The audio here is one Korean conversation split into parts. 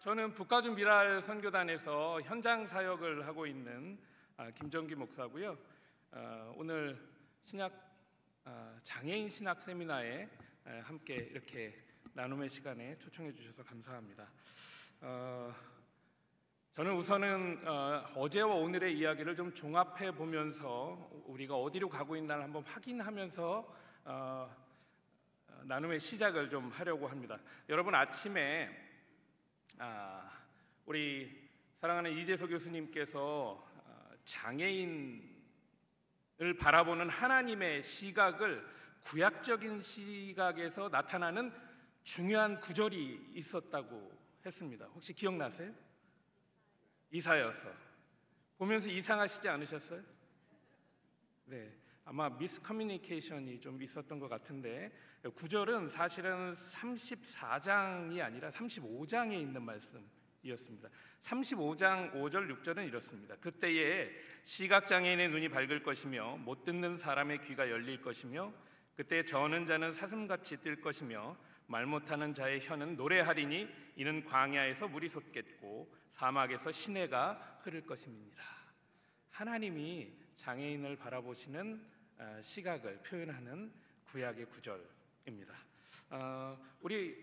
저는 북가주 선교단에서 현장 사역을 하고 있는 김정기 목사고요. 오늘 장애인 신학 세미나에 함께 이렇게 나눔의 시간에 초청해 주셔서 감사합니다. 저는 우선은 어제와 오늘의 이야기를 좀 종합해 보면서 우리가 어디로 가고 있나를 한번 확인하면서 나눔의 시작을 좀 하려고 합니다. 여러분, 아침에 우리 사랑하는 이재석 교수님께서 장애인을 바라보는 하나님의 시각을 구약적인 시각에서 나타나는 중요한 구절이 있었다고 했습니다. 혹시 기억나세요? 이사야서 보면서 이상하시지 않으셨어요? 네, 아마 미스커뮤니케이션이 좀 있었던 것 같은데, 구절은 사실은 34장이 아니라 35장에 있는 말씀이었습니다. 35장 5절 6절은 이렇습니다. 그때에 시각장애인의 눈이 밝을 것이며 못 듣는 사람의 귀가 열릴 것이며 그때 저는 자는 사슴같이 뛸 것이며 말 못하는 자의 혀는 노래하리니 이는 광야에서 물이 솟겠고 사막에서 시내가 흐를 것임이니라. 하나님이 장애인을 바라보시는 시각을 표현하는 구약의 구절입니다. 우리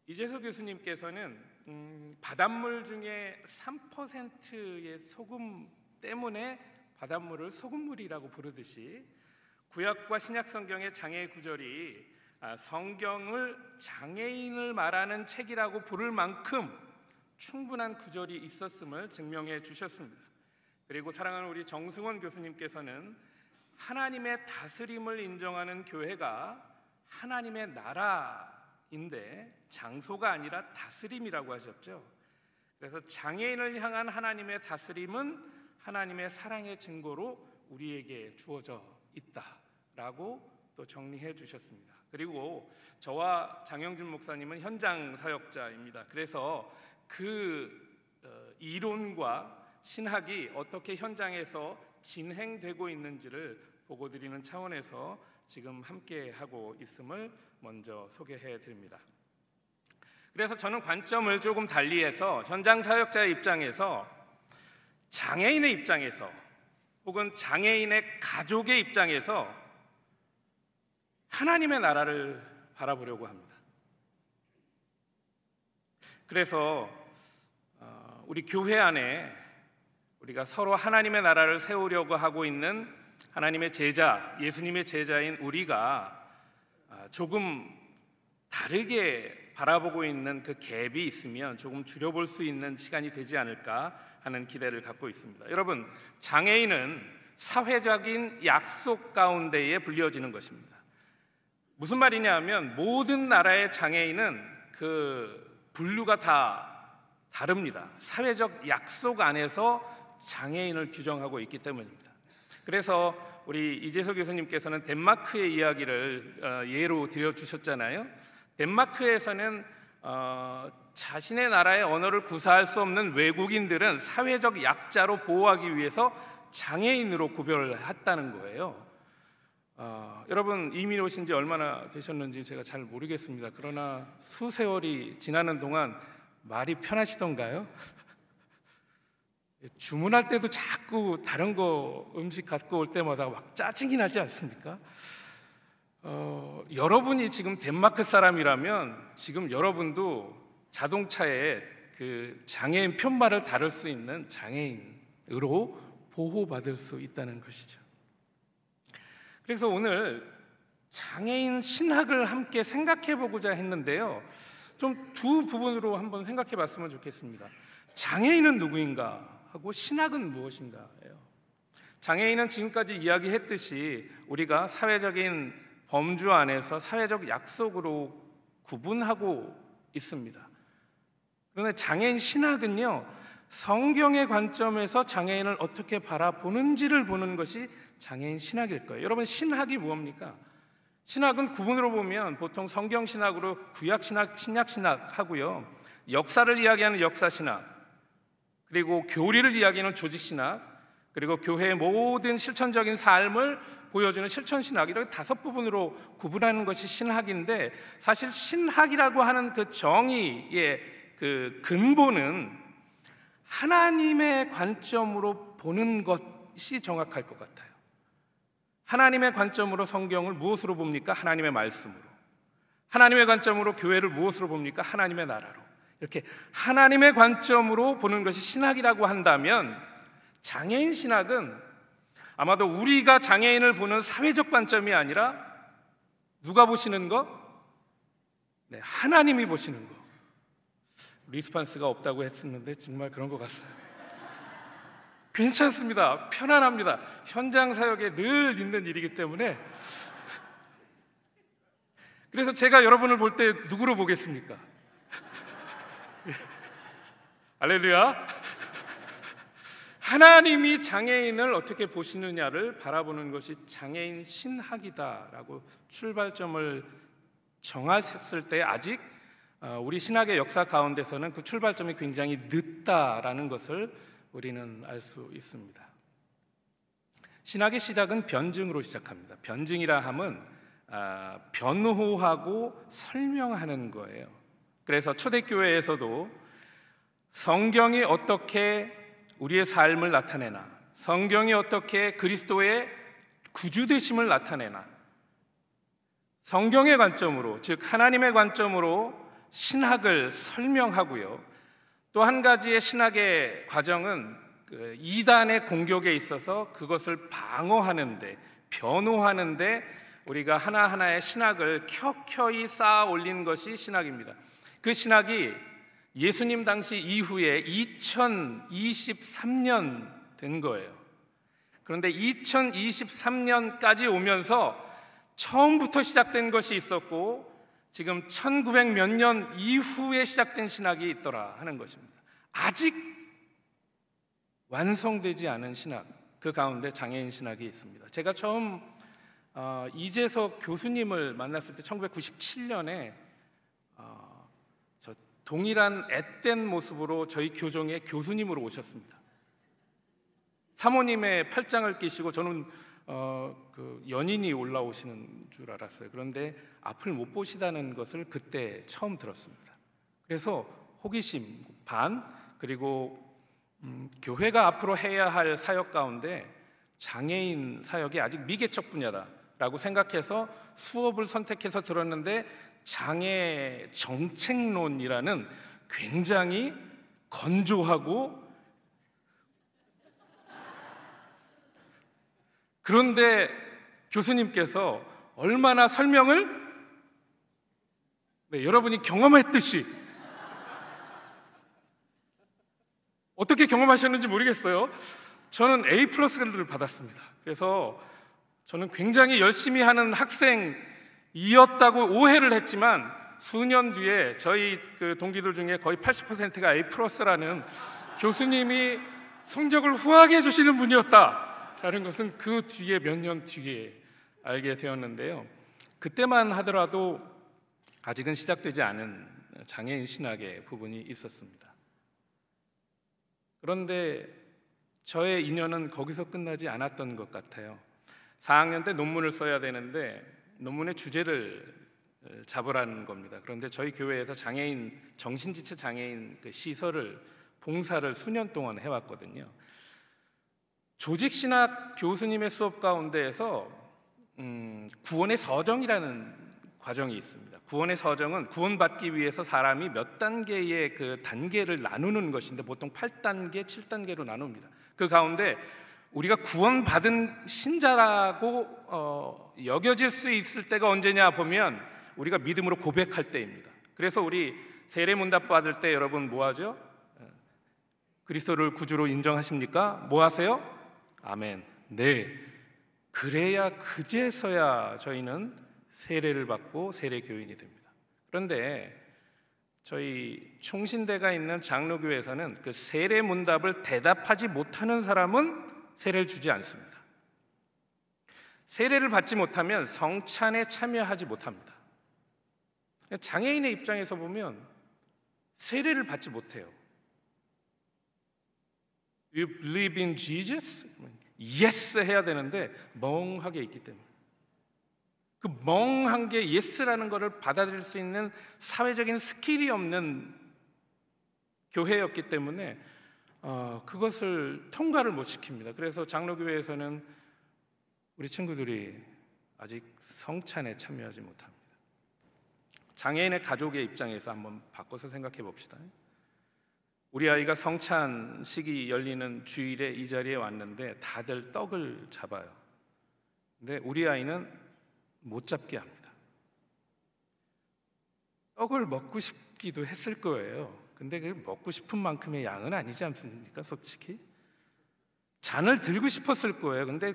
이재석 교수님께서는 바닷물 중에 3%의 소금 때문에 바닷물을 소금물이라고 부르듯이 구약과 신약 성경의 장애 구절이 성경을 장애인을 말하는 책이라고 부를 만큼 충분한 구절이 있었음을 증명해 주셨습니다. 그리고 사랑하는 우리 정승원 교수님께서는 하나님의 다스림을 인정하는 교회가 하나님의 나라인데 장소가 아니라 다스림이라고 하셨죠. 그래서 장애인을 향한 하나님의 다스림은 하나님의 사랑의 증거로 우리에게 주어져 있다라고 또 정리해 주셨습니다. 그리고 저와 장영준 목사님은 현장 사역자입니다. 그래서 그 이론과 신학이 어떻게 현장에서 진행되고 있는지를 보고 드리는 차원에서 지금 함께 하고 있음을 먼저 소개해 드립니다. 그래서 저는 관점을 조금 달리해서 현장 사역자의 입장에서, 장애인의 입장에서, 혹은 장애인의 가족의 입장에서 하나님의 나라를 바라보려고 합니다. 그래서 우리 교회 안에 우리가 서로 하나님의 나라를 세우려고 하고 있는 하나님의 제자, 예수님의 제자인 우리가 조금 다르게 바라보고 있는 그 갭이 있으면 조금 줄여볼 수 있는 시간이 되지 않을까 하는 기대를 갖고 있습니다. 여러분, 장애인은 사회적인 약속 가운데에 불려지는 것입니다. 무슨 말이냐 하면 모든 나라의 장애인은 그 분류가 다 다릅니다. 사회적 약속 안에서 장애인을 규정하고 있기 때문입니다. 그래서 우리 이재석 교수님께서는 덴마크의 이야기를 예로 들여주셨잖아요. 덴마크에서는 자신의 나라의 언어를 구사할 수 없는 외국인들은 사회적 약자로 보호하기 위해서 장애인으로 구별했다는 거예요. 여러분, 이민 오신 지 얼마나 되셨는지 제가 잘 모르겠습니다. 그러나 수세월이 지나는 동안 말이 편하시던가요? 주문할 때도 자꾸 다른 거 음식 갖고 올 때마다 막 짜증이 나지 않습니까? 여러분이 지금 덴마크 사람이라면 지금 여러분도 자동차에 그 장애인 편말을 다룰 수 있는 장애인으로 보호받을 수 있다는 것이죠. 그래서 오늘 장애인 신학을 함께 생각해 보고자 했는데요, 좀 두 부분으로 한번 생각해 봤으면 좋겠습니다. 장애인은 누구인가 하고 신학은 무엇인가예요. 장애인은 지금까지 이야기했듯이 우리가 사회적인 범주 안에서 사회적 약속으로 구분하고 있습니다. 그런데 장애인 신학은요, 성경의 관점에서 장애인을 어떻게 바라보는지를 보는 것이 장애인 신학일 거예요. 여러분, 신학이 무엇입니까? 신학은 구분으로 보면 보통 성경 신학으로 구약 신학, 신약 신학 하고요, 역사를 이야기하는 역사 신학, 그리고 교리를 이야기하는 조직 신학, 그리고 교회의 모든 실천적인 삶을 보여주는 실천 신학, 이렇게 다섯 부분으로 구분하는 것이 신학인데, 사실 신학이라고 하는 그 정의의 그 근본은 하나님의 관점으로 보는 것이 정확할 것 같아요. 하나님의 관점으로 성경을 무엇으로 봅니까? 하나님의 말씀으로. 하나님의 관점으로 교회를 무엇으로 봅니까? 하나님의 나라로. 이렇게 하나님의 관점으로 보는 것이 신학이라고 한다면, 장애인 신학은 아마도 우리가 장애인을 보는 사회적 관점이 아니라 누가 보시는 것? 네, 하나님이 보시는 것. 리스판스가 없다고 했었는데 정말 그런 것 같아요. 괜찮습니다. 편안합니다. 현장 사역에 늘 있는 일이기 때문에. 그래서 제가 여러분을 볼 때 누구로 보겠습니까? 할렐루야. 하나님이 장애인을 어떻게 보시느냐를 바라보는 것이 장애인 신학이다라고 출발점을 정했을 때, 아직 우리 신학의 역사 가운데서는 그 출발점이 굉장히 늦다라는 것을 우리는 알 수 있습니다. 신학의 시작은 변증으로 시작합니다. 변증이라 함은 변호하고 설명하는 거예요. 그래서 초대교회에서도 성경이 어떻게 우리의 삶을 나타내나, 성경이 어떻게 그리스도의 구주되심을 나타내나, 성경의 관점으로, 즉 하나님의 관점으로 신학을 설명하고요. 또 한 가지의 신학의 과정은 이단의 공격에 있어서 그것을 방어하는데, 변호하는데 우리가 하나하나의 신학을 켜켜이 쌓아 올린 것이 신학입니다. 그 신학이 예수님 당시 이후에 2023년 된 거예요. 그런데 2023년까지 오면서 처음부터 시작된 것이 있었고, 지금 1900 몇 년 이후에 시작된 신학이 있더라 하는 것입니다. 아직 완성되지 않은 신학, 그 가운데 장애인 신학이 있습니다. 제가 처음 이재석 교수님을 만났을 때 1997년에 저 동일한 앳된 모습으로 저희 교정의 교수님으로 오셨습니다. 사모님의 팔짱을 끼시고, 저는 그 연인이 올라오시는 줄 알았어요. 그런데 앞을 못 보시다는 것을 그때 처음 들었습니다. 그래서 호기심 반, 그리고 교회가 앞으로 해야 할 사역 가운데 장애인 사역이 아직 미개척 분야다라고 생각해서 수업을 선택해서 들었는데, 장애 정책론이라는 굉장히 건조하고, 그런데 교수님께서 얼마나 설명을 여러분이 경험했듯이, 어떻게 경험하셨는지 모르겠어요. 저는 A+를 받았습니다. 그래서 저는 굉장히 열심히 하는 학생이었다고 오해를 했지만, 수년 뒤에 저희 그 동기들 중에 거의 80%가 A+라는 교수님이 성적을 후하게 해주시는 분이었다라는 것은 그 뒤에 몇 년 뒤에 알게 되었는데요. 그때만 하더라도 아직은 시작되지 않은 장애인 신학의 부분이 있었습니다. 그런데 저의 인연은 거기서 끝나지 않았던 것 같아요. 4학년 때 논문을 써야 되는데 논문의 주제를 잡으라는 겁니다. 그런데 저희 교회에서 장애인, 정신지체 장애인 그 시설을, 봉사를 수년 동안 해왔거든요. 조직신학 교수님의 수업 가운데에서 구원의 서정이라는 과정이 있습니다. 구원의 서정은 구원받기 위해서 사람이 몇 단계의 그 단계를 나누는 것인데, 보통 8단계, 7단계로 나눕니다. 그 가운데 우리가 구원받은 신자라고 여겨질 수 있을 때가 언제냐 보면, 우리가 믿음으로 고백할 때입니다. 그래서 우리 세례문답 받을 때 여러분 뭐 하죠? 그리스도를 구주로 인정하십니까? 뭐 하세요? 아멘. 네. 그래야 그제서야 저희는 세례를 받고 세례 교인이 됩니다. 그런데 저희 총신대가 있는 장로교회에서는 그 세례 문답을 대답하지 못하는 사람은 세례를 주지 않습니다. 세례를 받지 못하면 성찬에 참여하지 못합니다. 장애인의 입장에서 보면 세례를 받지 못해요. You believe in Jesus? Yes 해야 되는데 멍하게 있기 때문에, 그 멍한 게 예스라는 것을 받아들일 수 있는 사회적인 스킬이 없는 교회였기 때문에 그것을 통과를 못 시킵니다. 그래서 장로교회에서는 우리 친구들이 아직 성찬에 참여하지 못합니다. 장애인의 가족의 입장에서 한번 바꿔서 생각해 봅시다. 우리 아이가 성찬식이 열리는 주일에 이 자리에 왔는데 다들 떡을 잡아요. 근데 우리 아이는 못 잡게 합니다. 떡을 먹고 싶기도 했을 거예요. 근데 그 먹고 싶은 만큼의 양은 아니지 않습니까? 솔직히 잔을 들고 싶었을 거예요. 근데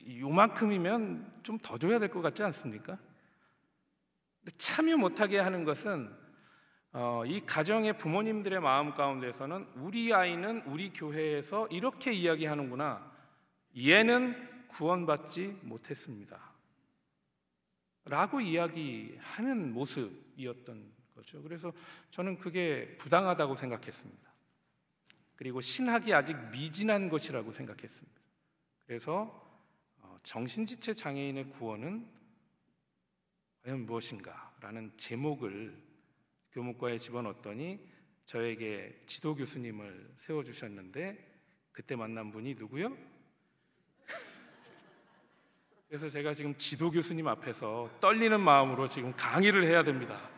요만큼이면 좀 더 줘야 될 것 같지 않습니까? 근데 참여 못하게 하는 것은 이 가정의 부모님들의 마음 가운데서는 우리 아이는 우리 교회에서 이렇게 이야기하는구나, 얘는 구원받지 못했습니다 라고 이야기하는 모습이었던 거죠. 그래서 저는 그게 부당하다고 생각했습니다. 그리고 신학이 아직 미진한 것이라고 생각했습니다. 그래서 정신지체 장애인의 구원은 과연 무엇인가? 라는 제목을 교목과에 집어넣었더니 저에게 지도 교수님을 세워주셨는데 그때 만난 분이 누구요? 그래서 제가 지금 지도 교수님 앞에서 떨리는 마음으로 지금 강의를 해야 됩니다.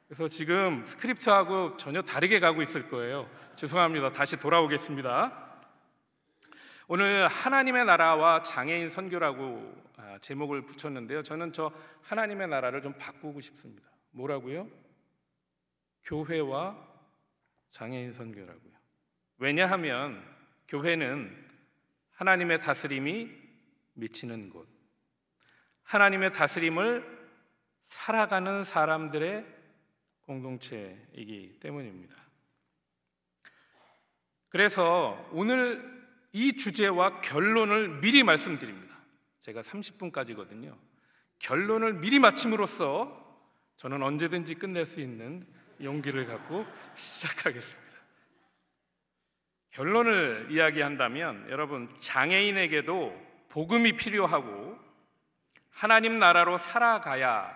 그래서 지금 스크립트하고 전혀 다르게 가고 있을 거예요. 죄송합니다. 다시 돌아오겠습니다. 오늘 하나님의 나라와 장애인 선교라고 제목을 붙였는데요. 저는 저 하나님의 나라를 좀 바꾸고 싶습니다. 뭐라고요? 교회와 장애인 선교라고요. 왜냐하면 교회는 하나님의 다스림이 미치는 곳, 하나님의 다스림을 살아가는 사람들의 공동체이기 때문입니다. 그래서 오늘 이 주제와 결론을 미리 말씀드립니다. 제가 30분까지거든요. 결론을 미리 마침으로써 저는 언제든지 끝낼 수 있는 용기를 갖고 시작하겠습니다. 결론을 이야기한다면 여러분, 장애인에게도 복음이 필요하고 하나님 나라로 살아가야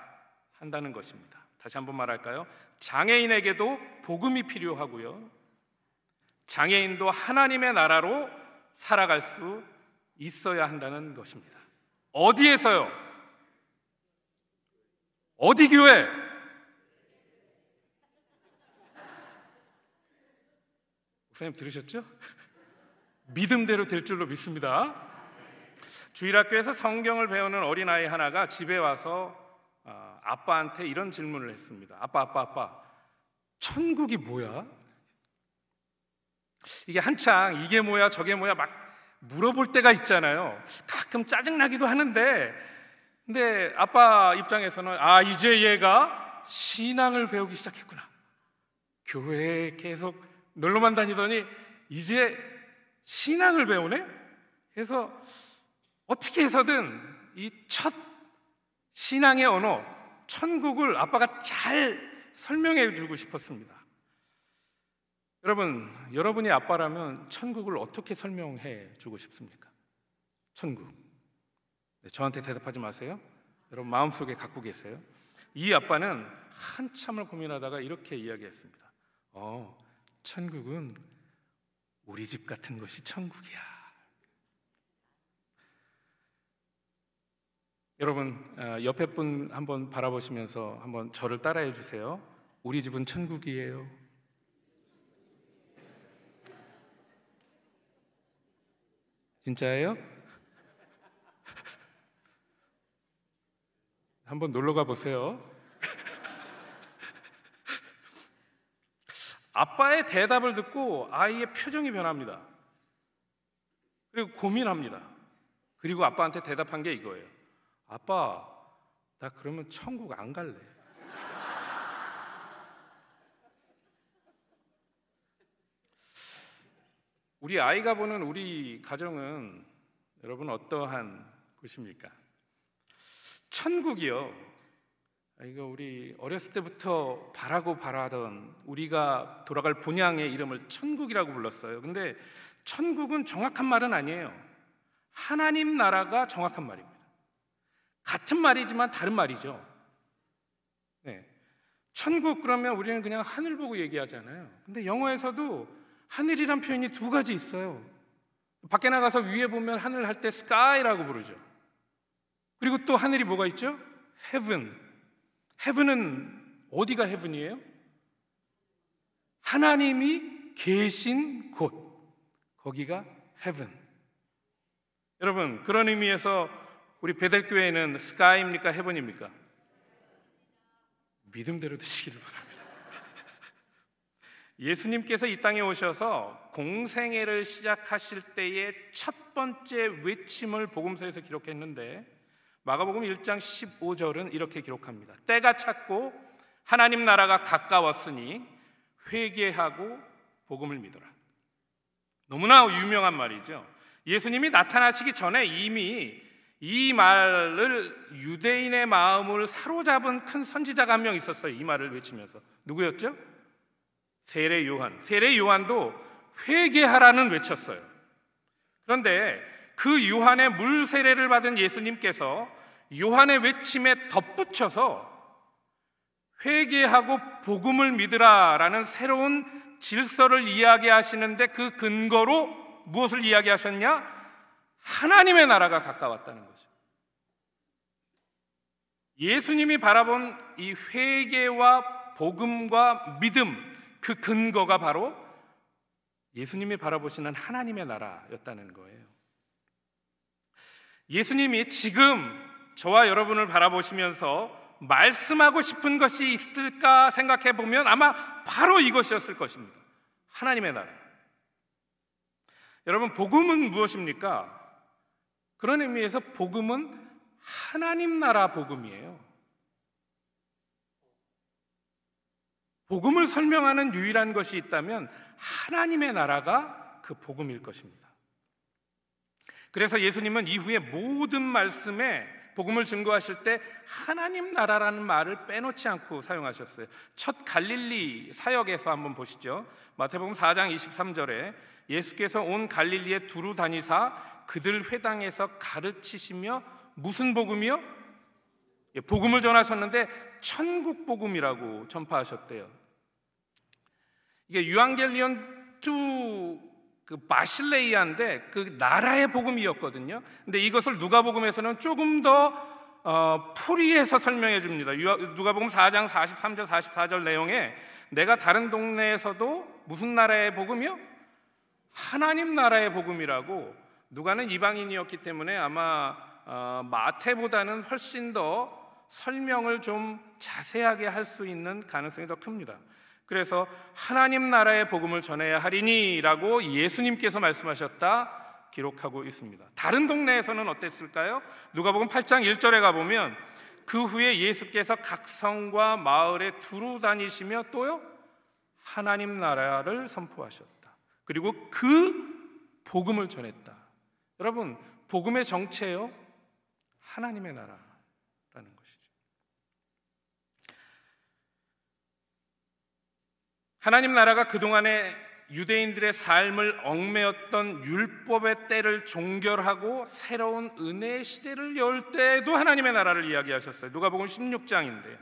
한다는 것입니다. 다시 한번 말할까요? 장애인에게도 복음이 필요하고요, 장애인도 하나님의 나라로 살아갈 수 있어야 한다는 것입니다. 어디에서요? 어디 교회? 목사님 들으셨죠? 믿음대로 될 줄로 믿습니다. 주일학교에서 성경을 배우는 어린아이 하나가 집에 와서 아빠한테 이런 질문을 했습니다. 아빠, 천국이 뭐야? 이게 한창 이게 뭐야 저게 뭐야 막 물어볼 때가 있잖아요. 가끔 짜증나기도 하는데, 근데 아빠 입장에서는 이제 얘가 신앙을 배우기 시작했구나, 교회에 계속 놀러만 다니더니 이제 신앙을 배우네? 그래서 어떻게 해서든 이 첫 신앙의 언어 천국을 아빠가 잘 설명해 주고 싶었습니다. 여러분, 여러분이 아빠라면 천국을 어떻게 설명해 주고 싶습니까? 천국. 네, 저한테 대답하지 마세요. 여러분 마음속에 갖고 계세요. 이 아빠는 한참을 고민하다가 이렇게 이야기했습니다. 천국은 우리 집 같은 것이 천국이야. 여러분, 옆에 분 한번 바라보시면서 한번 저를 따라해 주세요. 우리 집은 천국이에요. 진짜예요? 한번 놀러 가 보세요. 아빠의 대답을 듣고 아이의 표정이 변합니다. 그리고 고민합니다. 그리고 아빠한테 대답한 게 이거예요. 아빠, 나 그러면 천국 안 갈래. 우리 아이가 보는 우리 가정은 여러분 어떠한 곳입니까? 천국이요, 이거 우리 어렸을 때부터 바라던 우리가 돌아갈 본향의 이름을 천국이라고 불렀어요. 근데 천국은 정확한 말은 아니에요. 하나님 나라가 정확한 말입니다. 같은 말이지만 다른 말이죠. 네. 천국 그러면 우리는 그냥 하늘 보고 얘기하잖아요. 근데 영어에서도 하늘이란 표현이 두 가지 있어요. 밖에 나가서 위에 보면 하늘 할 때 sky라고 부르죠. 그리고 또 하늘이 뭐가 있죠? heaven. heaven은 어디가 heaven이에요? 하나님이 계신 곳, 거기가 heaven. 여러분, 그런 의미에서 우리 베델교회는 sky입니까? heaven입니까? 믿음대로 되시기를 바랍니다. 예수님께서 이 땅에 오셔서 공생애를 시작하실 때의 첫 번째 외침을 복음서에서 기록했는데, 마가복음 1장 15절은 이렇게 기록합니다. 때가 찼고 하나님 나라가 가까웠으니 회개하고 복음을 믿어라. 너무나 유명한 말이죠. 예수님이 나타나시기 전에 이미 이 말을 유대인의 마음을 사로잡은 큰 선지자가 한 명 있었어요. 이 말을 외치면서. 누구였죠? 세례 요한. 세례 요한도 회개하라는 외쳤어요. 그런데 그 요한의 물 세례를 받은 예수님께서 요한의 외침에 덧붙여서 회개하고 복음을 믿으라라는 새로운 질서를 이야기하시는데, 그 근거로 무엇을 이야기하셨냐? 하나님의 나라가 가까웠다는 거죠. 예수님이 바라본 이 회개와 복음과 믿음, 그 근거가 바로 예수님이 바라보시는 하나님의 나라였다는 거예요. 예수님이 지금 저와 여러분을 바라보시면서 말씀하고 싶은 것이 있을까 생각해 보면 아마 바로 이것이었을 것입니다. 하나님의 나라. 여러분, 복음은 무엇입니까? 그런 의미에서 복음은 하나님 나라 복음이에요. 복음을 설명하는 유일한 것이 있다면 하나님의 나라가 그 복음일 것입니다. 그래서 예수님은 이후에 모든 말씀에 복음을 증거하실 때 하나님 나라라는 말을 빼놓지 않고 사용하셨어요. 첫 갈릴리 사역에서 한번 보시죠. 마태복음 4장 23절에 예수께서 온 갈릴리에 두루 다니사 그들 회당에서 가르치시며 무슨 복음이요? 복음을 전하셨는데 천국 복음이라고 전파하셨대요. 이게 유앙겔리온 투 그 바실레이아인데 그 나라의 복음이었거든요. 근데 이것을 누가복음에서는 조금 더 풀이해서 설명해 줍니다. 누가복음 4장 43절 44절 내용에 내가 다른 동네에서도 무슨 나라의 복음이요? 하나님 나라의 복음이라고. 누가는 이방인이었기 때문에 아마 마태보다는 훨씬 더 설명을 좀 자세하게 할 수 있는 가능성이 더 큽니다. 그래서 하나님 나라의 복음을 전해야 하리니라고 예수님께서 말씀하셨다 기록하고 있습니다. 다른 동네에서는 어땠을까요? 누가복음 8장 1절에 가보면 그 후에 예수께서 각 성과 마을에 두루 다니시며 또요 하나님 나라를 선포하셨다. 그리고 그 복음을 전했다. 여러분, 복음의 정체요 하나님의 나라라는 것이죠. 하나님 나라가 그동안에 유대인들의 삶을 얽매였던 율법의 때를 종결하고 새로운 은혜의 시대를 열 때에도 하나님의 나라를 이야기하셨어요. 누가복음 16장인데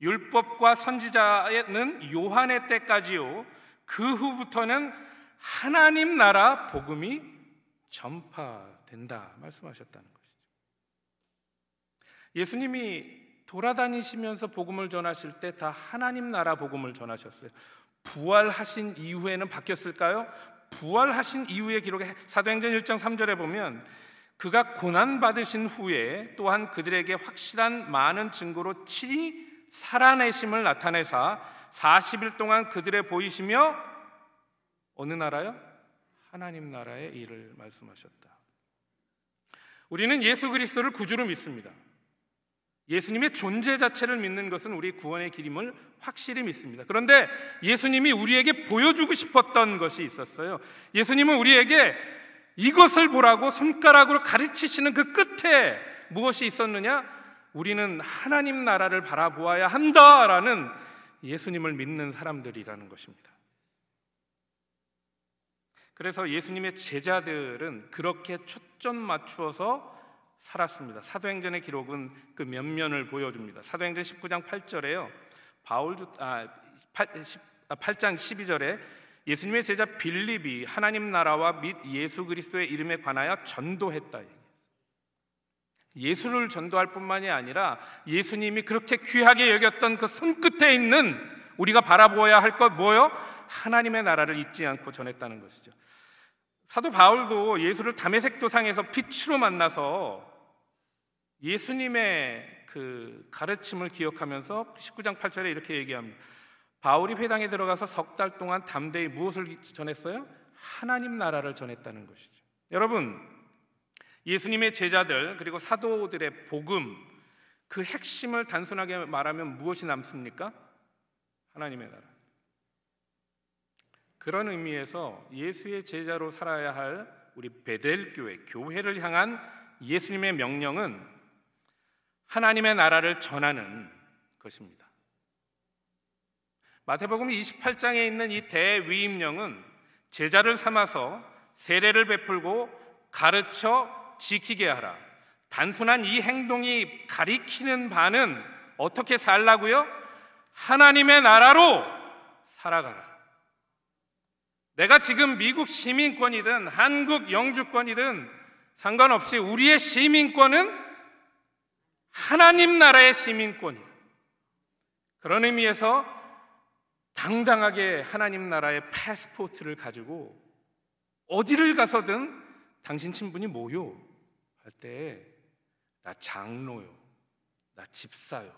율법과 선지자는 요한의 때까지요, 그 후부터는 하나님 나라 복음이 전파된다 말씀하셨다는 것이죠. 예수님이 돌아다니시면서 복음을 전하실 때 다 하나님 나라 복음을 전하셨어요. 부활하신 이후에는 바뀌었을까요? 부활하신 이후의 기록에 사도행전 1장 3절에 보면 그가 고난받으신 후에 또한 그들에게 확실한 많은 증거로 친히 살아내심을 나타내사 40일 동안 그들에 보이시며 어느 나라요? 하나님 나라의 일을 말씀하셨다. 우리는 예수 그리스도를 구주로 믿습니다. 예수님의 존재 자체를 믿는 것은 우리 구원의 길임을 확실히 믿습니다. 그런데 예수님이 우리에게 보여주고 싶었던 것이 있었어요. 예수님은 우리에게 이것을 보라고 손가락으로 가르치시는 그 끝에 무엇이 있었느냐? 우리는 하나님 나라를 바라보아야 한다라는 예수님을 믿는 사람들이라는 것입니다. 그래서 예수님의 제자들은 그렇게 초점 맞추어서 살았습니다. 사도행전의 기록은 그 면면을 보여줍니다. 사도행전 19장 8절에요 8장 12절에 예수님의 제자 빌립이 하나님 나라와 및 예수 그리스도의 이름에 관하여 전도했다. 예수를 전도할 뿐만이 아니라 예수님이 그렇게 귀하게 여겼던 그 손끝에 있는 우리가 바라보아야 할 것 뭐요? 하나님의 나라를 잊지 않고 전했다는 것이죠. 사도 바울도 예수를 다메섹 도상에서 빛으로 만나서 예수님의 그 가르침을 기억하면서 19장 8절에 이렇게 얘기합니다. 바울이 회당에 들어가서 석 달 동안 담대히 무엇을 전했어요? 하나님 나라를 전했다는 것이죠. 여러분, 예수님의 제자들 그리고 사도들의 복음, 그 핵심을 단순하게 말하면 무엇이 남습니까? 하나님의 나라. 그런 의미에서 예수의 제자로 살아야 할 우리 베델교회, 교회를 향한 예수님의 명령은 하나님의 나라를 전하는 것입니다. 마태복음 28장에 있는 이 대위임령은 제자를 삼아서 세례를 베풀고 가르쳐 지키게 하라. 단순한 이 행동이 가리키는 바는 어떻게 살라고요? 하나님의 나라로 살아가라. 내가 지금 미국 시민권이든 한국 영주권이든 상관없이 우리의 시민권은 하나님 나라의 시민권이다. 그런 의미에서 당당하게 하나님 나라의 패스포트를 가지고 어디를 가서든 당신 친분이 뭐요? 할 때 나 장로요, 나 집사요,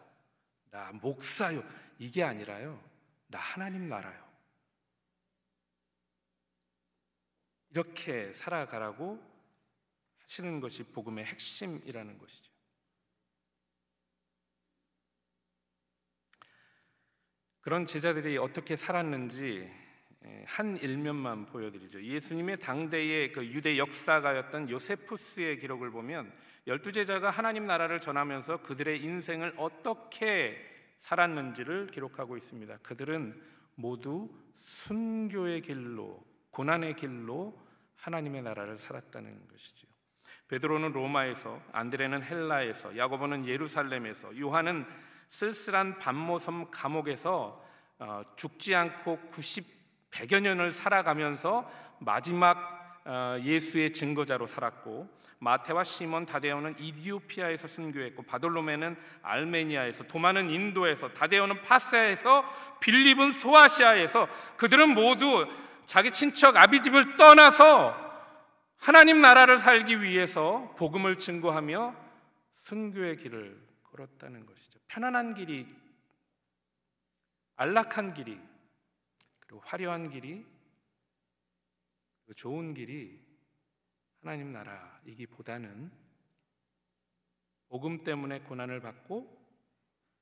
나 목사요, 이게 아니라요, 나 하나님 나라요. 이렇게 살아가라고 하시는 것이 복음의 핵심이라는 것이죠. 그런 제자들이 어떻게 살았는지 한 일면만 보여드리죠. 예수님의 당대의 그 유대 역사가였던 요세푸스의 기록을 보면 12제자가 하나님 나라를 전하면서 그들의 인생을 어떻게 살았는지를 기록하고 있습니다. 그들은 모두 순교의 길로, 고난의 길로 하나님의 나라를 살았다는 것이죠. 베드로는 로마에서, 안드레는 헬라에서, 야고보는 예루살렘에서, 요한은 쓸쓸한 밤모섬 감옥에서 죽지 않고 100여 년을 살아가면서 마지막 예수의 증거자로 살았고, 마태와 시몬, 다데오는 이디오피아에서 순교했고, 바돌로메는 알메니아에서, 도마는 인도에서, 다데오는 파세에서, 빌립은 소아시아에서, 그들은 모두 자기 친척 아비집을 떠나서 하나님 나라를 살기 위해서 복음을 증거하며 순교의 길을 걸었다는 것이죠. 편안한 길이, 안락한 길이, 그리고 화려한 길이, 그리고 좋은 길이 하나님 나라이기보다는 복음 때문에 고난을 받고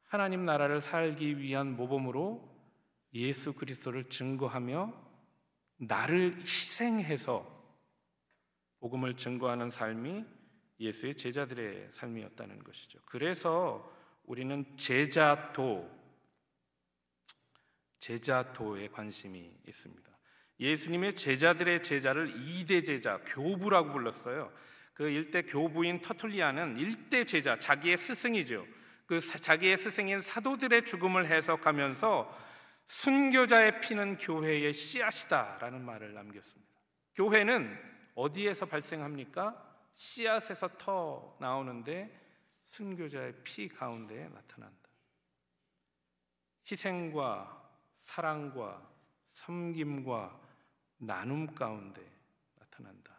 하나님 나라를 살기 위한 모범으로 예수 그리스도를 증거하며 나를 희생해서 복음을 증거하는 삶이 예수의 제자들의 삶이었다는 것이죠. 그래서 우리는 제자도에 관심이 있습니다. 예수님의 제자들의 제자를 2대 제자, 교부라고 불렀어요. 그 일대 교부인 터툴리안은 일대 제자, 자기의 스승이죠. 그 자기의 스승인 사도들의 죽음을 해석하면서 순교자의 피는 교회의 씨앗이다라는 말을 남겼습니다. 교회는 어디에서 발생합니까? 씨앗에서 터 나오는데 순교자의 피 가운데 나타난다. 희생과 사랑과 섬김과 나눔 가운데 나타난다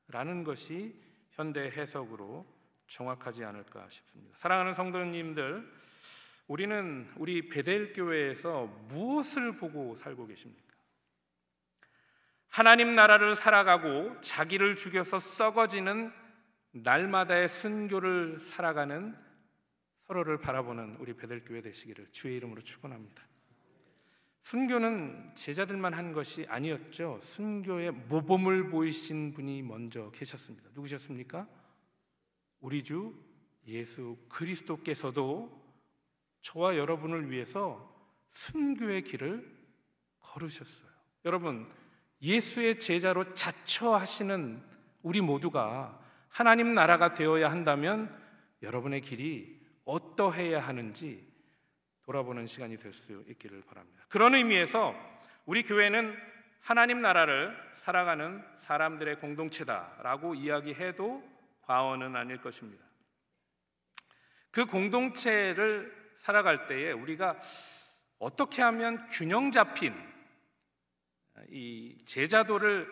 라는 것이 현대 해석으로 정확하지 않을까 싶습니다. 사랑하는 성도님들, 우리는 우리 베델교회에서 무엇을 보고 살고 계십니까? 하나님 나라를 살아가고 자기를 죽여서 썩어지는 날마다의 순교를 살아가는, 서로를 바라보는 우리 베델교회 되시기를 주의 이름으로 축원합니다. 순교는 제자들만 한 것이 아니었죠. 순교의 모범을 보이신 분이 먼저 계셨습니다. 누구셨습니까? 우리 주 예수 그리스도께서도 저와 여러분을 위해서 순교의 길을 걸으셨어요. 여러분, 예수의 제자로 자처하시는 우리 모두가 하나님 나라가 되어야 한다면 여러분의 길이 어떠해야 하는지 돌아보는 시간이 될 수 있기를 바랍니다. 그런 의미에서 우리 교회는 하나님 나라를 살아가는 사람들의 공동체다라고 이야기해도 과언은 아닐 것입니다. 그 공동체를 살아갈 때에 우리가 어떻게 하면 균형 잡힌 이 제자도를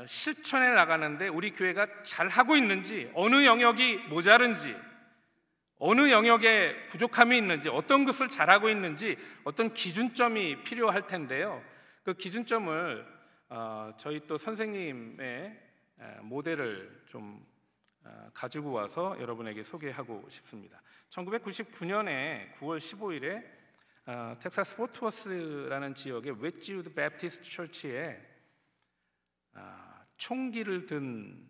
실천해 나가는데 우리 교회가 잘 하고 있는지, 어느 영역이 모자른지, 어느 영역에 부족함이 있는지, 어떤 것을 잘하고 있는지 어떤 기준점이 필요할 텐데요. 그 기준점을 저희 또 선생님의 모델을 좀 가지고 와서 여러분에게 소개하고 싶습니다. 1999년에 9월 15일에 텍사스 포트워스라는 지역의 웨지우드 배프티스트 처치에 총기를 든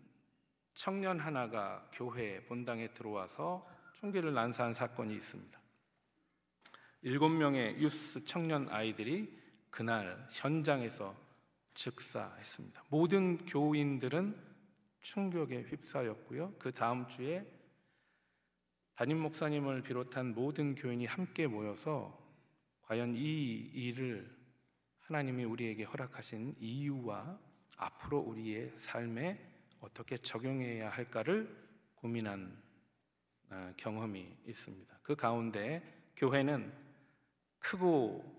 청년 하나가 교회 본당에 들어와서 총기를 난사한 사건이 있습니다. 7명의 유스 청년 아이들이 그날 현장에서 즉사했습니다. 모든 교인들은 충격에 휩싸였고요. 그 다음 주에 담임 목사님을 비롯한 모든 교인이 함께 모여서 과연 이 일을 하나님이 우리에게 허락하신 이유와 앞으로 우리의 삶에 어떻게 적용해야 할까를 고민한 경험이 있습니다. 그 가운데 교회는 크고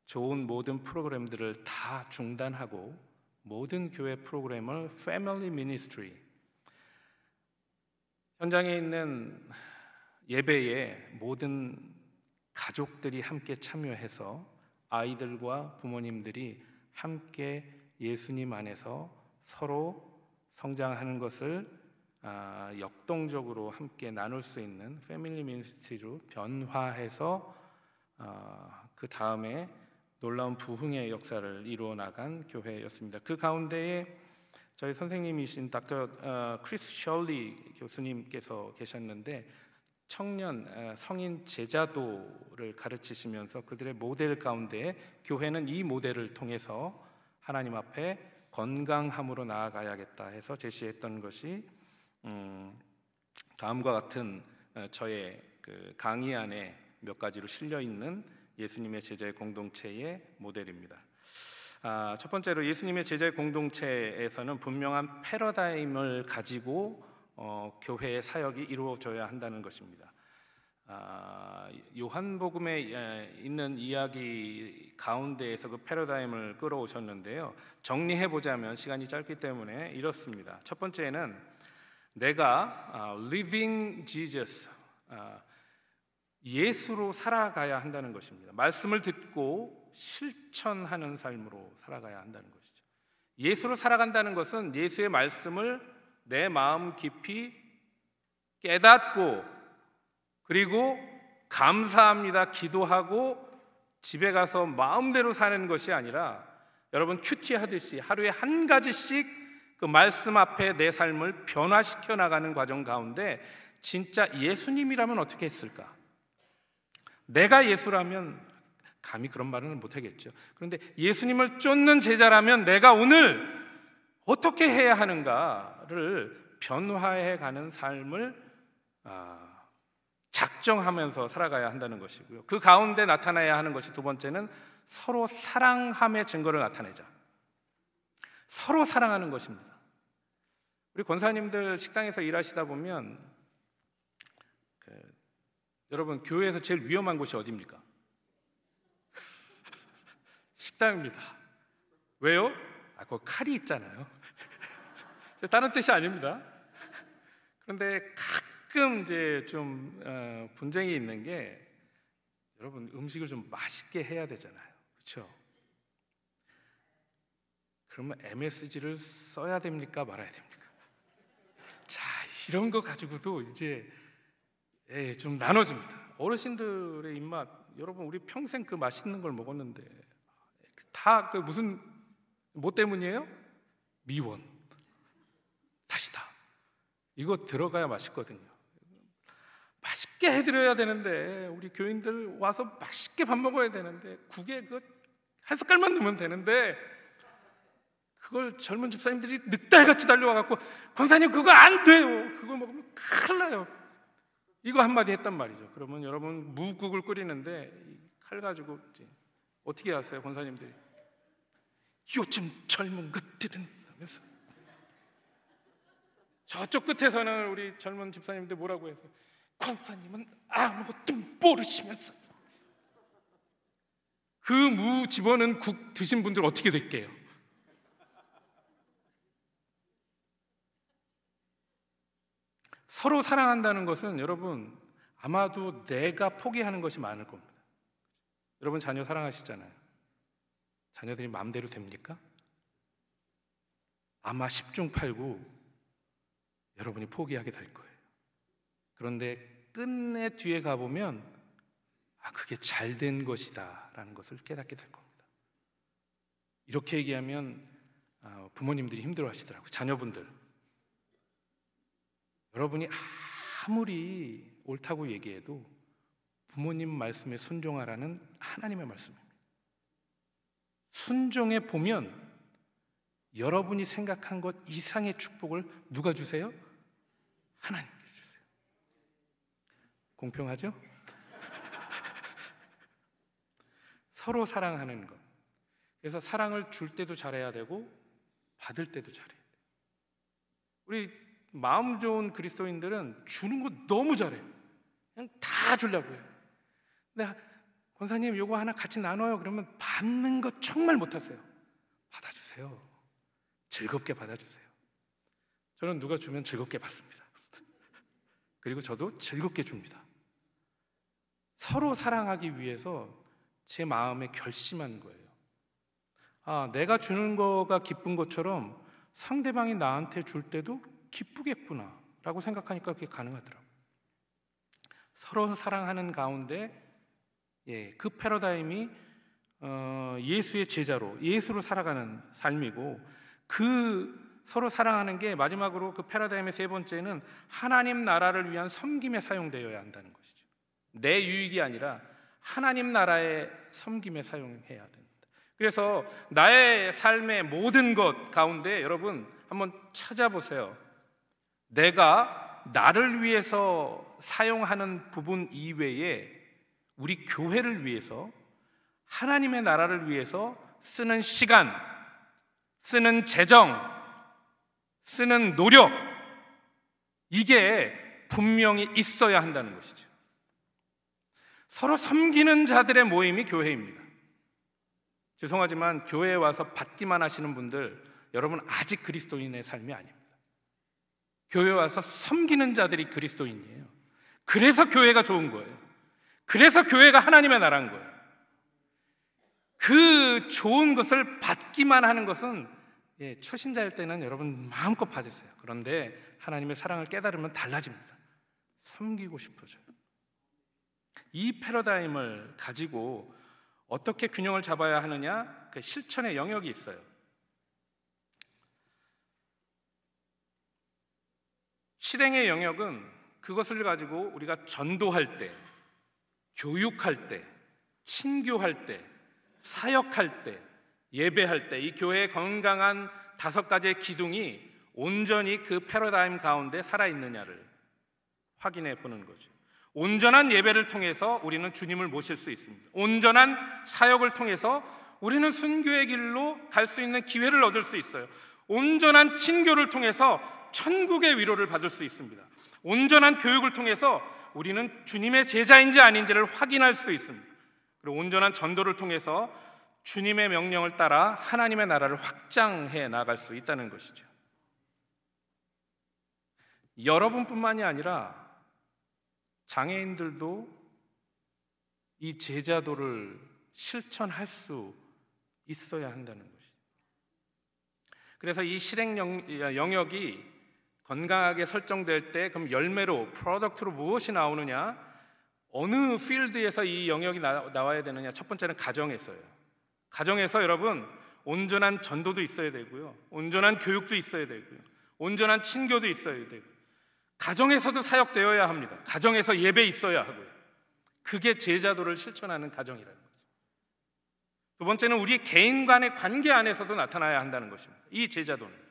좋은 모든 프로그램들을 다 중단하고 모든 교회 프로그램을 패밀리 미니스트리, 현장에 있는 예배에 모든 가족들이 함께 참여해서 아이들과 부모님들이 함께 예수님 안에서 서로 성장하는 것을 역동적으로 함께 나눌 수 있는 패밀리 미니스트리로 변화해서 그 다음에 놀라운 부흥의 역사를 이루어 나간 교회였습니다. 그 가운데에 저희 선생님이신 닥터 크리스 셜리 교수님께서 계셨는데 청년 성인 제자도를 가르치시면서 그들의 모델 가운데 교회는 이 모델을 통해서 하나님 앞에 건강함으로 나아가야겠다 해서 제시했던 것이 다음과 같은 저의 그 강의 안에 몇 가지로 실려 있는 예수님의 제자의 공동체의 모델입니다. 첫 번째로 예수님의 제자의 공동체에서는 분명한 패러다임을 가지고 교회의 사역이 이루어져야 한다는 것입니다. 요한복음에 있는 이야기 가운데에서 그 패러다임을 끌어오셨는데요. 정리해보자면 시간이 짧기 때문에 이렇습니다. 첫 번째는 내가 living Jesus, 예수로 살아가야 한다는 것입니다. 말씀을 듣고 실천하는 삶으로 살아가야 한다는 것이죠. 예수로 살아간다는 것은 예수의 말씀을 내 마음 깊이 깨닫고 그리고 감사합니다 기도하고 집에 가서 마음대로 사는 것이 아니라 여러분 큐티 하듯이 하루에 한 가지씩 그 말씀 앞에 내 삶을 변화시켜 나가는 과정 가운데 진짜 예수님이라면 어떻게 했을까? 내가 예수라면 감히 그런 말은 못하겠죠. 그런데 예수님을 쫓는 제자라면 내가 오늘 어떻게 해야 하는가를 변화해가는 삶을 작정하면서 살아가야 한다는 것이고요. 그 가운데 나타나야 하는 것이 두 번째는 서로 사랑함의 증거를 나타내자. 서로 사랑하는 것입니다. 우리 권사님들 식당에서 일하시다 보면 여러분 교회에서 제일 위험한 곳이 어디입니까? 식당입니다. 왜요? 그 칼이 있잖아요. 다른 뜻이 아닙니다. 그런데 가끔 이제 좀 분쟁이 있는 게 여러분 음식을 좀 맛있게 해야 되잖아요. 그렇죠? 그러면 MSG를 써야 됩니까? 말아야 됩니까? 자, 이런 거 가지고도 이제 좀 나눠집니다. 어르신들의 입맛, 여러분 우리 평생 그 맛있는 걸 먹었는데 다 그 무슨 뭐 때문이에요? 미원, 다시다. 이거 들어가야 맛있거든요. 맛있게 해드려야 되는데 우리 교인들 와서 맛있게 밥 먹어야 되는데 국에 그 한 숟갈만 넣으면 되는데 그걸 젊은 집사님들이 늑대같이 달려와갖고 권사님 그거 안 돼요. 그거 먹으면 큰일 나요. 이거 한마디 했단 말이죠. 그러면 여러분 무국을 끓이는데 칼 가지고 어떻게 하세요, 권사님들이? 요즘 젊은 것들은 하면서 저쪽 끝에서는 우리 젊은 집사님들 뭐라고 해서 권사님은 아무것도 모르시면서 그 무 집어넣은 국 드신 분들 어떻게 될게요? 서로 사랑한다는 것은 여러분 아마도 내가 포기하는 것이 많을 겁니다. 여러분 자녀 사랑하시잖아요. 자녀들이 마음대로 됩니까? 아마 10중 8구 여러분이 포기하게 될 거예요. 그런데 끝내 뒤에 가보면 그게 잘된 것이다 라는 것을 깨닫게 될 겁니다. 이렇게 얘기하면 부모님들이 힘들어 하시더라고요. 자녀분들, 여러분이 아무리 옳다고 얘기해도 부모님 말씀에 순종하라는 하나님의 말씀입니다. 순종해 보면 여러분이 생각한 것 이상의 축복을 누가 주세요? 하나님께 주세요. 공평하죠? 서로 사랑하는 것. 그래서 사랑을 줄 때도 잘해야 되고 받을 때도 잘해야 돼요. 우리 마음 좋은 그리스도인들은 주는 거 너무 잘해요. 그냥 다 주려고 해요. 근데 권사님 요거 하나 같이 나눠요. 그러면 받는 거 정말 못하세요. 받아주세요. 즐겁게 받아주세요. 저는 누가 주면 즐겁게 받습니다. 그리고 저도 즐겁게 줍니다. 서로 사랑하기 위해서 제 마음에 결심한 거예요. 내가 주는 거가 기쁜 것처럼 상대방이 나한테 줄 때도 기쁘겠구나 라고 생각하니까 그게 가능하더라고요. 서로 사랑하는 가운데 그 패러다임이 예수의 제자로, 예수로 살아가는 삶이고, 그 서로 사랑하는 게 마지막으로 그 패러다임의 세 번째는 하나님 나라를 위한 섬김에 사용되어야 한다는 것이죠. 내 유익이 아니라 하나님 나라의 섬김에 사용해야 됩니다. 그래서 나의 삶의 모든 것 가운데 여러분 한번 찾아보세요. 내가 나를 위해서 사용하는 부분 이외에 우리 교회를 위해서, 하나님의 나라를 위해서 쓰는 시간, 쓰는 재정, 쓰는 노력, 이게 분명히 있어야 한다는 것이죠. 서로 섬기는 자들의 모임이 교회입니다. 죄송하지만 교회에 와서 받기만 하시는 분들, 여러분 아직 그리스도인의 삶이 아닙니다. 교회에 와서 섬기는 자들이 그리스도인이에요. 그래서 교회가 좋은 거예요. 그래서 교회가 하나님의 나라인 거예요. 그 좋은 것을 받기만 하는 것은 초신자일 때는 여러분 마음껏 받으세요. 그런데 하나님의 사랑을 깨달으면 달라집니다. 섬기고 싶어져요. 이 패러다임을 가지고 어떻게 균형을 잡아야 하느냐, 그 실천의 영역이 있어요. 실행의 영역은 그것을 가지고 우리가 전도할 때, 교육할 때, 친교할 때, 사역할 때, 예배할 때, 이 교회의 건강한 5가지의 기둥이 온전히 그 패러다임 가운데 살아있느냐를 확인해 보는 거죠. 온전한 예배를 통해서 우리는 주님을 모실 수 있습니다. 온전한 사역을 통해서 우리는 순교의 길로 갈 수 있는 기회를 얻을 수 있어요. 온전한 친교를 통해서 천국의 위로를 받을 수 있습니다. 온전한 교육을 통해서 우리는 주님의 제자인지 아닌지를 확인할 수 있습니다. 그리고 온전한 전도를 통해서 주님의 명령을 따라 하나님의 나라를 확장해 나갈 수 있다는 것이죠. 여러분뿐만이 아니라 장애인들도 이 제자도를 실천할 수 있어야 한다는 것이죠. 그래서 이 실행 영역이 건강하게 설정될 때 그럼 열매로, 프로덕트로 무엇이 나오느냐, 어느 필드에서 이 영역이 나와야 되느냐. 첫 번째는 가정에서요. 가정에서 여러분 온전한 전도도 있어야 되고요, 온전한 교육도 있어야 되고요, 온전한 친교도 있어야 되고, 가정에서도 사역되어야 합니다. 가정에서 예배 있어야 하고요. 그게 제자도를 실천하는 가정이라는 거죠. 두 번째는 우리 개인 간의 관계 안에서도 나타나야 한다는 것입니다. 이 제자도는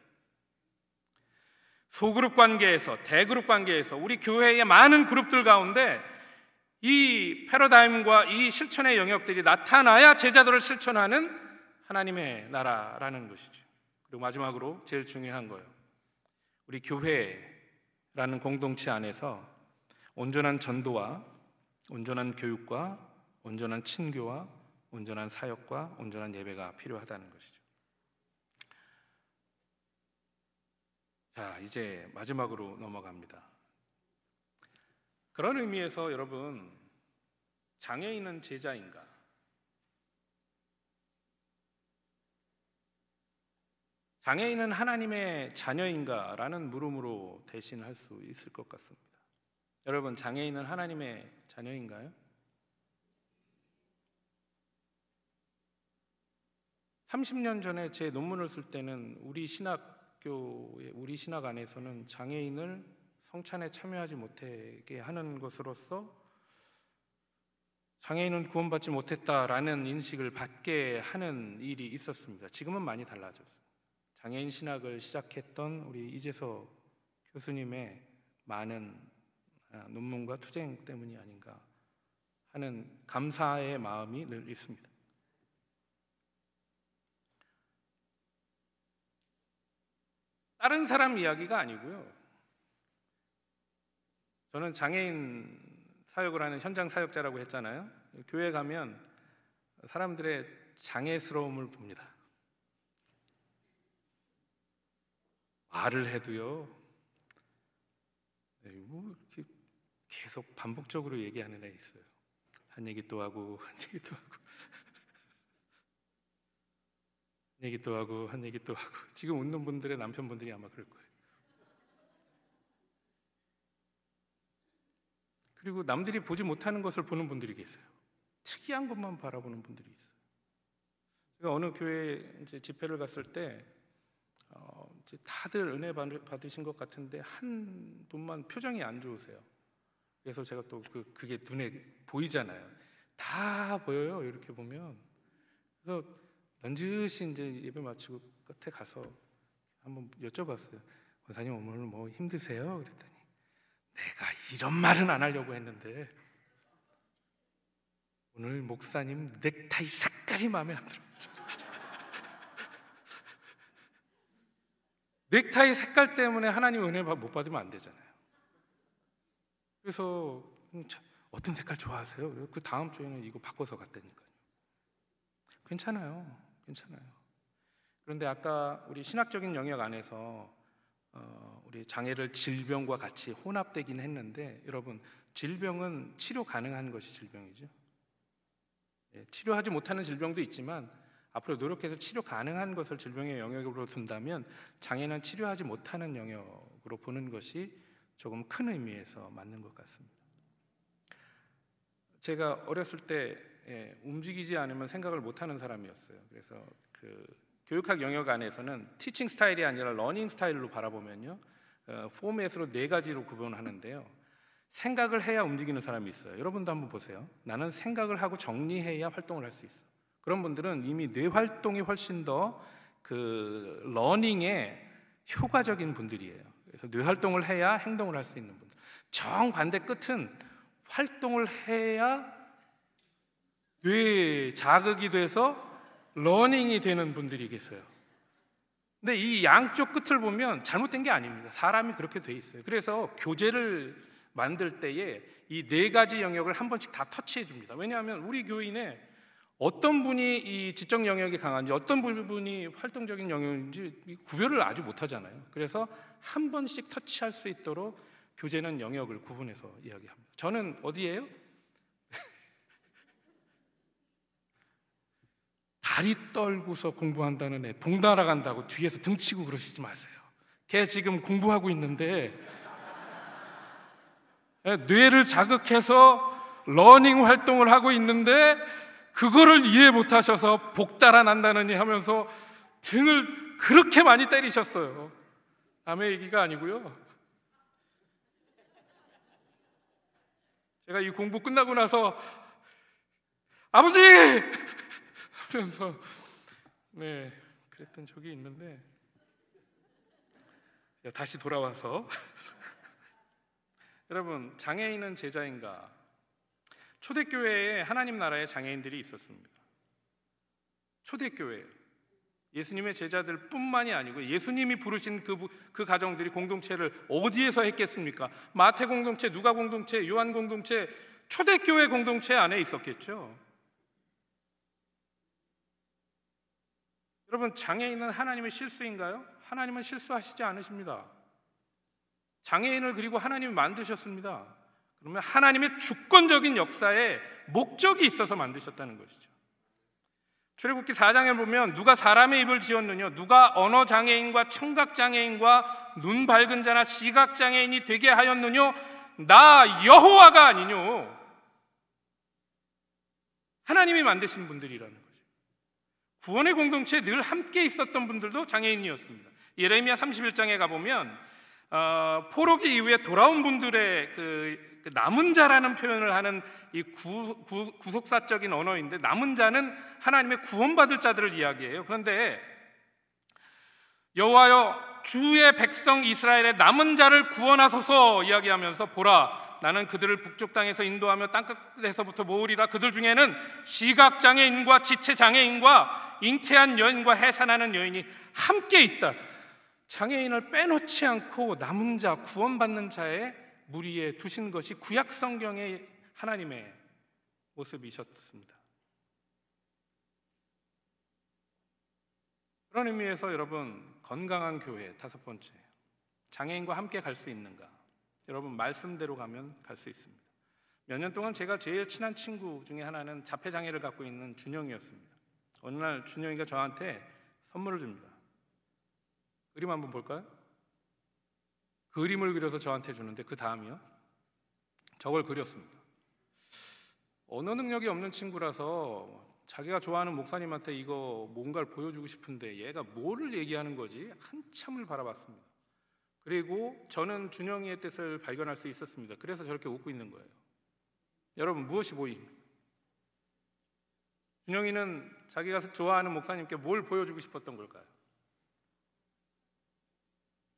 소그룹 관계에서, 대그룹 관계에서, 우리 교회의 많은 그룹들 가운데 이 패러다임과 이 실천의 영역들이 나타나야 제자도를 실천하는 하나님의 나라라는 것이죠. 그리고 마지막으로 제일 중요한 거예요. 우리 교회라는 공동체 안에서 온전한 전도와 온전한 교육과 온전한 친교와 온전한 사역과 온전한 예배가 필요하다는 것이죠. 자, 이제 마지막으로 넘어갑니다. 그런 의미에서 여러분, 장애인은 제자인가? 장애인은 하나님의 자녀인가? 라는 물음으로 대신할 수 있을 것 같습니다. 여러분, 장애인은 하나님의 자녀인가요? 30년 전에 제 논문을 쓸 때는 우리 신학 안에서는 장애인을 성찬에 참여하지 못하게 하는 것으로서 장애인은 구원받지 못했다라는 인식을 받게 하는 일이 있었습니다. 지금은 많이 달라졌어요. 장애인 신학을 시작했던 우리 이재서 교수님의 많은 논문과 투쟁 때문이 아닌가 하는 감사의 마음이 늘 있습니다. 다른 사람 이야기가 아니고요. 저는 장애인 사역을 하는 현장 사역자라고 했잖아요. 교회 가면 사람들의 장애스러움을 봅니다. 말을 해도요, 뭐 이렇게 계속 반복적으로 얘기하는 애 있어요. 한 얘기 또 하고 한 얘기 또 하고 한 얘기 또 하고 한 얘기 또 하고. 지금 웃는 분들의 남편분들이 아마 그럴 거예요. 그리고 남들이 보지 못하는 것을 보는 분들이 계세요. 특이한 것만 바라보는 분들이 있어요. 제가 어느 교회 이제 집회를 갔을 때 이제 다들 은혜 받으신 것 같은데 한 분만 표정이 안 좋으세요. 그래서 제가 또 그게 눈에 보이잖아요. 다 보여요. 이렇게 보면. 그래서 넌지시 이제 예배 마치고 끝에 가서 한번 여쭤봤어요. 권사님 오늘 뭐 힘드세요? 그랬더니 내가 이런 말은 안 하려고 했는데 오늘 목사님 넥타이 색깔이 마음에 안 들어요. 넥타이 색깔 때문에 하나님 은혜 못 받으면 안 되잖아요. 그래서 어떤 색깔 좋아하세요? 그 다음 주에는 이거 바꿔서 갔다니까요. 괜찮아요. 그런데 아까 우리 신학적인 영역 안에서 우리 장애를 질병과 같이 혼합되긴 했는데, 여러분, 질병은 치료 가능한 것이 질병이죠. 치료하지 못하는 질병도 있지만 앞으로 노력해서 치료 가능한 것을 질병의 영역으로 둔다면 장애는 치료하지 못하는 영역으로 보는 것이 조금 큰 의미에서 맞는 것 같습니다. 제가 어렸을 때 움직이지 않으면 생각을 못하는 사람이었어요. 그래서 그 교육학 영역 안에서는 티칭 스타일이 아니라 러닝 스타일로 바라보면요, 포맷으로 4가지로 구분하는데요. 생각을 해야 움직이는 사람이 있어요. 여러분도 한번 보세요. 나는 생각을 하고 정리해야 활동을 할 수 있어. 그런 분들은 이미 뇌 활동이 훨씬 더 그 러닝에 효과적인 분들이에요. 그래서 뇌 활동을 해야 행동을 할 수 있는 분들. 정반대 끝은 활동을 해야 뇌 자극이 돼서 러닝이 되는 분들이 계세요. 근데 이 양쪽 끝을 보면 잘못된 게 아닙니다. 사람이 그렇게 돼 있어요. 그래서 교재를 만들 때에 이 4가지 영역을 한 번씩 다 터치해 줍니다. 왜냐하면 우리 교인에 어떤 분이 이 지적 영역이 강한지 어떤 분이 활동적인 영역인지 구별을 아주 못하잖아요. 그래서 한 번씩 터치할 수 있도록 교재는 영역을 구분해서 이야기합니다. 저는 어디예요? 다리 떨고서 공부한다는 애 봉나라 간다고 뒤에서 등치고 그러시지 마세요. 걔 지금 공부하고 있는데 뇌를 자극해서 러닝 활동을 하고 있는데 그거를 이해 못하셔서 복달아 난다느니 하면서 등을 그렇게 많이 때리셨어요. 남의 얘기가 아니고요. 제가 이 공부 끝나고 나서 아버지! 하면서 그랬던 적이 있는데, 다시 돌아와서 여러분, 장애인은 제자인가? 초대교회에 하나님 나라의 장애인들이 있었습니다. 초대교회 예수님의 제자들 뿐만이 아니고 예수님이 부르신 그 가정들이 공동체를 어디에서 했겠습니까? 마태 공동체, 누가 공동체, 요한 공동체, 초대교회 공동체 안에 있었겠죠. 여러분, 장애인은 하나님의 실수인가요? 하나님은 실수하시지 않으십니다. 장애인을 그리고 하나님이 만드셨습니다. 그러면 하나님의 주권적인 역사에 목적이 있어서 만드셨다는 것이죠. 출애굽기 4장에 보면 누가 사람의 입을 지었느냐, 누가 언어 장애인과 청각 장애인과 눈 밝은 자나 시각 장애인이 되게 하였느냐, 나 여호와가 아니뇨. 하나님이 만드신 분들이라는 거죠. 구원의 공동체에 늘 함께 있었던 분들도 장애인이었습니다. 예레미야 31장에 가보면 포로기 이후에 돌아온 분들의 그 남은 자라는 표현을 하는 이 구속사적인 언어인데, 남은 자는 하나님의 구원받을 자들을 이야기해요. 그런데 여호와여 주의 백성 이스라엘의 남은 자를 구원하소서 이야기하면서, 보라 나는 그들을 북쪽 땅에서 인도하며 땅끝에서부터 모으리라. 그들 중에는 시각장애인과 지체장애인과 잉태한 여인과 해산하는 여인이 함께 있다. 장애인을 빼놓지 않고 남은 자, 구원받는 자의 무리에 두신 것이 구약 성경의 하나님의 모습이셨습니다. 그런 의미에서 여러분, 건강한 교회 다섯 번째, 장애인과 함께 갈 수 있는가? 여러분, 말씀대로 가면 갈 수 있습니다. 몇 년 동안 제가 제일 친한 친구 중에 하나는 자폐장애를 갖고 있는 준영이었습니다. 어느 날 준영이가 저한테 선물을 줍니다. 그림 한번 볼까요? 그림을 그려서 저한테 주는데, 그 다음이요, 저걸 그렸습니다. 언어 능력이 없는 친구라서 자기가 좋아하는 목사님한테 이거 뭔가를 보여주고 싶은데 얘가 뭐를 얘기하는 거지? 한참을 바라봤습니다. 그리고 저는 준영이의 뜻을 발견할 수 있었습니다. 그래서 저렇게 웃고 있는 거예요. 여러분, 무엇이 보입니까? 준영이는 자기가 좋아하는 목사님께 뭘 보여주고 싶었던 걸까요?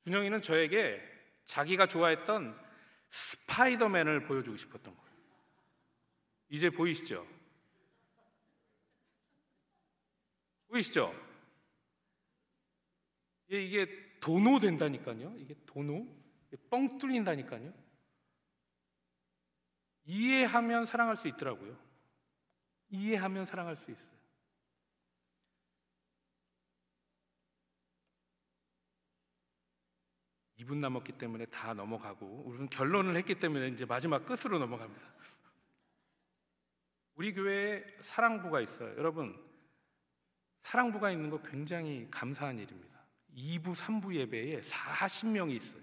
준영이는 저에게 자기가 좋아했던 스파이더맨을 보여주고 싶었던 거예요. 이제 보이시죠? 보이시죠? 이게 도노 된다니까요. 이게 도노, 뻥 뚫린다니까요. 이해하면 사랑할 수 있더라고요. 이해하면 사랑할 수 있어요. (2분) 남았기 때문에 다 넘어가고, 우리는 결론을 했기 때문에 이제 마지막 끝으로 넘어갑니다. 우리 교회에 사랑부가 있어요. 여러분, 사랑부가 있는 거 굉장히 감사한 일입니다. 2부, 3부 예배에 40명이 있어요.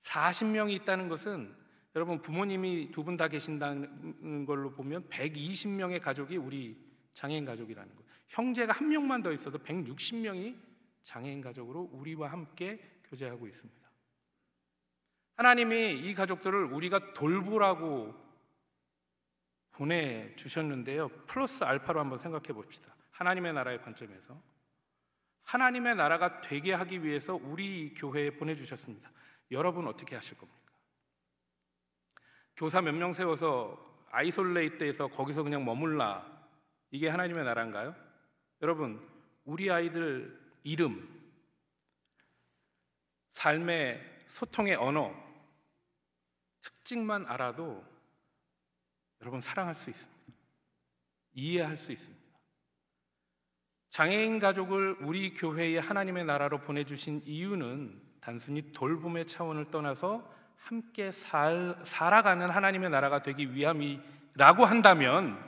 40명이 있다는 것은 여러분, 부모님이 두 분 다 계신다는 걸로 보면 120명의 가족이 우리 장애인 가족이라는 거예요. 형제가 한 명만 더 있어도 160명이 장애인 가족으로 우리와 함께 교제하고 있습니다. 하나님이 이 가족들을 우리가 돌보라고 보내주셨는데요, 플러스 알파로 한번 생각해 봅시다. 하나님의 나라의 관점에서 하나님의 나라가 되게 하기 위해서 우리 교회에 보내주셨습니다. 여러분 어떻게 하실 겁니까? 교사 몇 명 세워서 아이솔레이트해서 거기서 그냥 머물라, 이게 하나님의 나라인가요? 여러분, 우리 아이들 이름, 삶의 소통의 언어, 특징만 알아도 여러분 사랑할 수 있습니다. 이해할 수 있습니다. 장애인 가족을 우리 교회의 하나님의 나라로 보내주신 이유는 단순히 돌봄의 차원을 떠나서 함께 살아가는 하나님의 나라가 되기 위함이라고 한다면,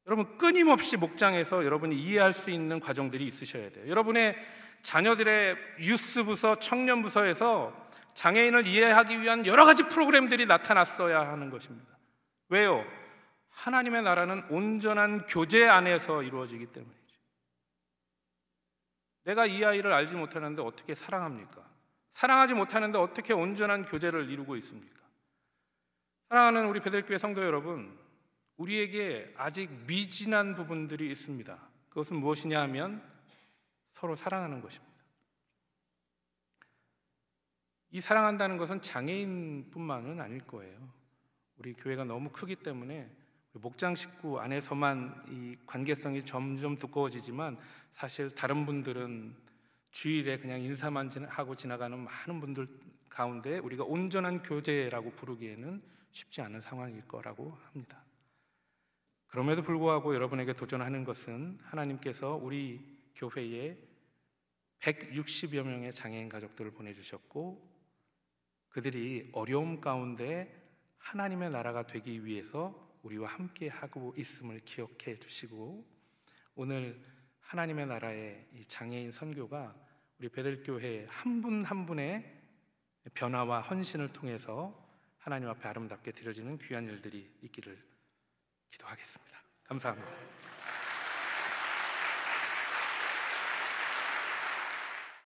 여러분 끊임없이 목장에서 여러분이 이해할 수 있는 과정들이 있으셔야 돼요. 여러분의 자녀들의 유스 부서, 청년 부서에서 장애인을 이해하기 위한 여러 가지 프로그램들이 나타났어야 하는 것입니다. 왜요? 하나님의 나라는 온전한 교제 안에서 이루어지기 때문이죠. 내가 이 아이를 알지 못하는데 어떻게 사랑합니까? 사랑하지 못하는데 어떻게 온전한 교제를 이루고 있습니까? 사랑하는 우리 베델교회 성도 여러분, 우리에게 아직 미진한 부분들이 있습니다. 그것은 무엇이냐 하면 서로 사랑하는 것입니다. 이 사랑한다는 것은 장애인뿐만은 아닐 거예요. 우리 교회가 너무 크기 때문에 목장 식구 안에서만 이 관계성이 점점 두꺼워지지만 사실 다른 분들은 주일에 그냥 인사만 하고 지나가는 많은 분들 가운데 우리가 온전한 교제라고 부르기에는 쉽지 않은 상황일 거라고 합니다. 그럼에도 불구하고 여러분에게 도전하는 것은 하나님께서 우리 교회에 160여 명의 장애인 가족들을 보내주셨고 그들이 어려움 가운데 하나님의 나라가 되기 위해서 우리와 함께 하고 있음을 기억해 주시고 오늘 하나님의 나라의 이 장애인 선교가 우리 베들교회 한 분 한 분의 변화와 헌신을 통해서 하나님 앞에 아름답게 드려지는 귀한 일들이 있기를 기도하겠습니다. 감사합니다.